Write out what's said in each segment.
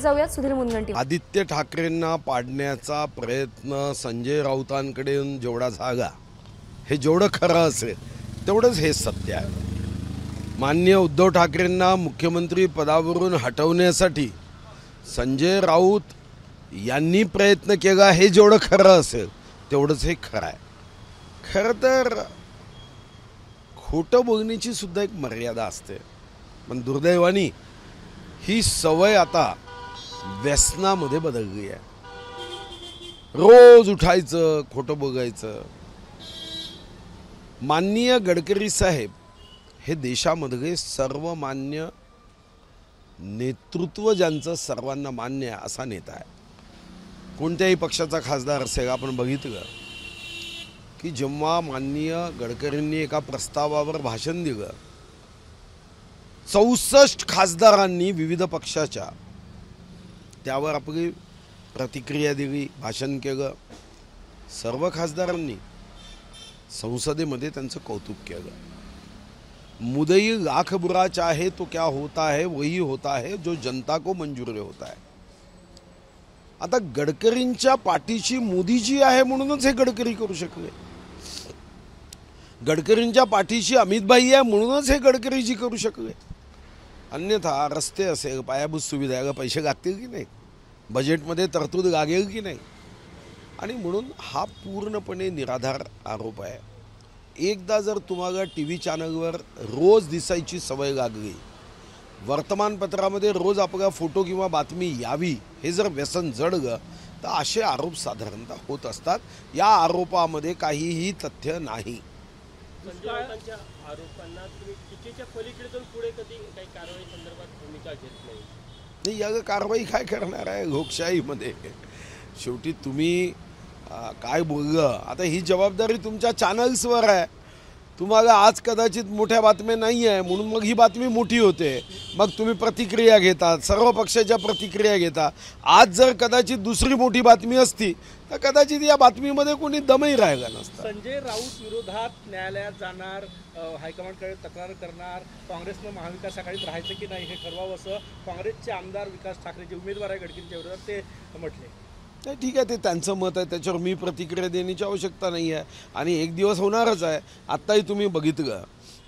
जाऊयात सुधीर मुनगंटीवार। आदित्य ठाकरेंना पाडण्याचा प्रयत्न संजय राऊतांकडे जेवढा जागा हे जेवढं खरं असेल तेवढंच हे सत्य आहे। माननीय उद्धव ठाकरेंना मुख्यमंत्री पदावरून हटवण्यासाठी संजय राऊत यांनी प्रयत्न केला हे जेवढं खरं असेल तेवढंच हे खरं आहे। खरं तर खोटं बोलण्याची सुद्धा एक मर्यादा असते, पण दुर्दैवाने ही सवय आता व्यसनामध्ये बदलली आहे। रोज उठायचं खोटं बघायचं। माननीय गडकरी साहेब हे देशामध्ये सर्वमान्य नेतृत्व ज्यांचं सर्वांना मान्य आहे असा नेता आहे। कोणत्याही पक्षाचा खासदार असेल, आपण बघितलं की जेव्हा माननीय गडकरींनी एका प्रस्तावावर भाषण दिलं 64 खासदारांनी विविध पक्षाच्या त्यावर आपली प्रतिक्रिया दिली, भाषण केलं। सर्व खासदारांनी संसदेमध्ये त्यांचं कौतुक केलं। मुदई लाख बुरा चाहे तो क्या होता है वही होता है जो जनता को मंजूर होता है। आता गडकरींच्या पाठीशी मोदीजी आहे म्हणूनच हे गडकरी करू शकले। गडकरींच्या पाठीशी अमितभाई आहे म्हणूनच हे गडकरीजी करू शकले। अन्यथा रस्ते असेल, पायाभूत सुविधा याला पैसे लागतील की नाही, बजेटमध्ये तरतूद लागेल की नाही, आणि म्हणून हा पूर्णपणे निराधार आरोप आहे। एकदा जर तुम्हाला टीव्ही चॅनलवर रोज दिसायची सवय लागली, वर्तमानपत्रामध्ये रोज आपला फोटो किंवा बातमी यावी हे जर व्यसन जडलं तर असे आरोप साधारणतः होत असतात। या आरोपामध्ये काहीही तथ्य नाही। संजय राऊतांच्या आरोपांना तुम्ही टीकेच्या पलीकडे जाऊन पुढे कधी काही कारवाई संदर्भात भूमिका घेत नाही? या कारवाई काय करणार आहे लोकशाहीमध्ये? शेवटी तुम्ही काय बोललं, आता ही जबाबदारी तुमच्या चॅनल्सवर आहे। तुम्हाला आज कदाचित मोठ्या बातम्या नाही आहे म्हणून मग ही बातमी मोठी होते, मग तुम्ही प्रतिक्रिया घेतात, सर्व पक्षाच्या प्रतिक्रिया घेता। आज जर कदाचित दुसरी मोठी बातमी असती तर कदाचित या बातमीमध्ये कोणी दमही राहिला नसता। संजय राऊत विरोधात न्यायालयात जाणार, हायकमांडकडे तक्रार करणार, काँग्रेसनं महाविकास आघाडीत राहायचं की नाही हे ठरवावं असं काँग्रेसचे आमदार विकास ठाकरे जे उमेदवार आहे गडकरींच्या विरोधात ते म्हटले। नाही ठीक आहे, ते त्यांचं मत आहे, त्याच्यावर मी प्रतिक्रिया देण्याची आवश्यकता नाही आहे आणि एक दिवस होणारच आहे। आत्ताही तुम्ही बघितलं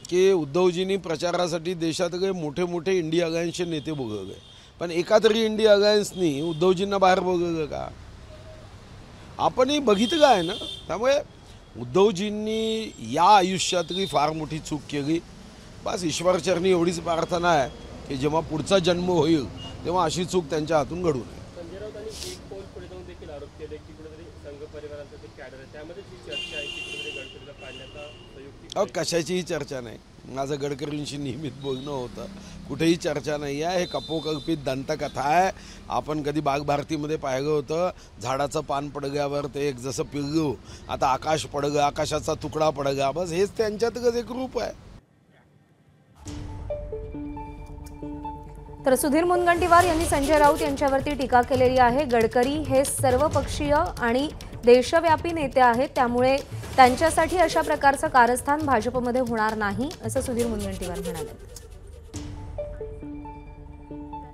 की उद्धवजींनी प्रचारासाठी देशातले मोठे मोठे इंडिया अलायन्सचे नेते बोलवले, पण एका तरी इंडिया अलायन्सनी उद्धवजींना बाहेर बोलवलं का? आपणही बघितलं आहे ना। त्यामुळे उद्धवजींनी या आयुष्यातली फार मोठी चूक केली। बस ईश्वरचरणी एवढीच प्रार्थना आहे की जेव्हा पुढचा जन्म होईल तेव्हा अशी चूक त्यांच्या हातून घडू नये। संजय राऊतांनी एक पाऊल पुढे जाऊन देखील आरोप केले की कुठेतरी संघ परिवारांचं ते कॅडर आहे, त्यामध्ये जी चर्चा आहे की कुठेतरी गडकरीला पाडण्याचा संयुक्त कशाचीही चर्चा नाही। माझं गडकरींशी नियमित बोलणं होतं, कुठेही चर्चा नाही आहे। हे कपोकल्पित दंतकथा आहे। आपण कधी बागभारतीमध्ये पाहिलं होतं, झाडाचं पान पडग्यावर ते एक जसं पिल्लू, आता आकाश पडगं, आकाशाचा तुकडा पडगा, बस हेच त्यांच्यातच एक रूप आहे। तर सुधीर मुनगंटीवार यांनी संजय राऊत यांच्यावरती टीका केलेली आहे। गडकरी हे सर्वपक्षीय आणि देशव्यापी नेते आहेत, त्यामुळे त्यांच्यासाठी अशा प्रकारचं कारस्थान भाजपमध्ये होणार नाही असं सुधीर मुनगंटीवार म्हणाले।